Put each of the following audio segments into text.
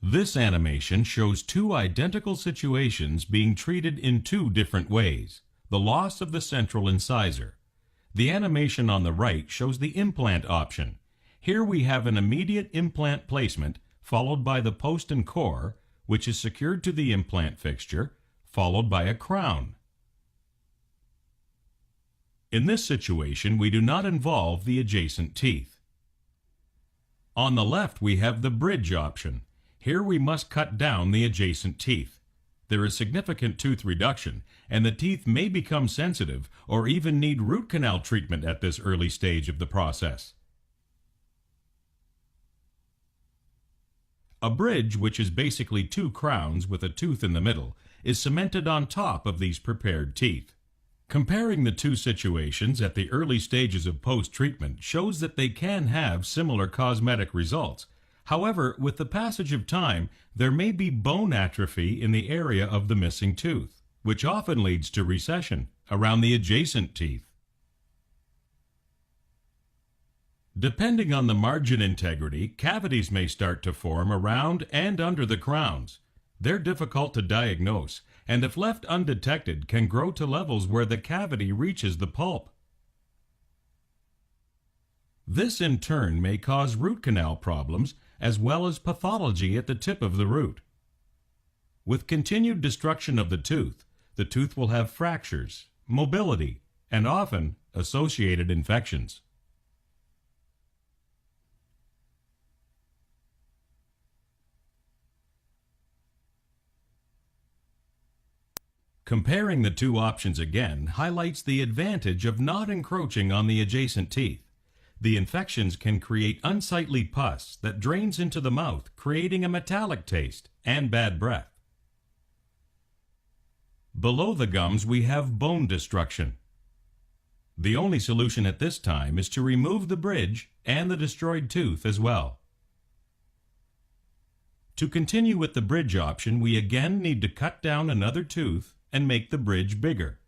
This animation shows two identical situations being treated in two different ways. The loss of the central incisor. The animation on the right shows the implant option. Here we have an immediate implant placement followed by the post and core, which is secured to the implant fixture, followed by a crown. In this situation, we do not involve the adjacent teeth. On the left, we have the bridge option. Here we must cut down the adjacent teeth. There is significant tooth reduction, and the teeth may become sensitive or even need root canal treatment at this early stage of the process. A bridge, which is basically two crowns with a tooth in the middle, is cemented on top of these prepared teeth. Comparing the two situations at the early stages of post-treatment shows that they can have similar cosmetic results. However, with the passage of time, there may be bone atrophy in the area of the missing tooth, which often leads to recession around the adjacent teeth. Depending on the margin integrity, cavities may start to form around and under the crowns. They're difficult to diagnose, and if left undetected, can grow to levels where the cavity reaches the pulp. This in turn may cause root canal problems as well as pathology at the tip of the root. With continued destruction of the tooth will have fractures, mobility, and often associated infections. Comparing the two options again highlights the advantage of not encroaching on the adjacent teeth. The infections can create unsightly pus that drains into the mouth, creating a metallic taste and bad breath. Below the gums, we have bone destruction. The only solution at this time is to remove the bridge and the destroyed tooth as well. To continue with the bridge option, we again need to cut down another tooth and make the bridge bigger.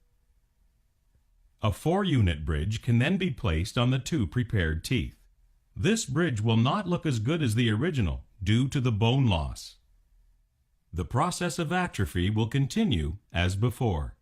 A 4-unit bridge can then be placed on the two prepared teeth. This bridge will not look as good as the original due to the bone loss. The process of atrophy will continue as before.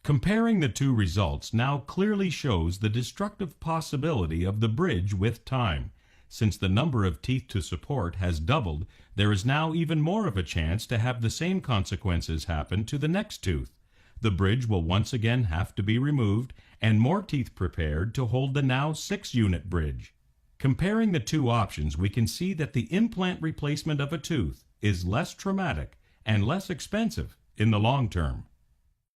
Comparing the two results now clearly shows the destructive possibility of the bridge with time. Since the number of teeth to support has doubled, there is now even more of a chance to have the same consequences happen to the next tooth. The bridge will once again have to be removed and more teeth prepared to hold the now 6-unit bridge. Comparing the two options, we can see that the implant replacement of a tooth is less traumatic and less expensive in the long term.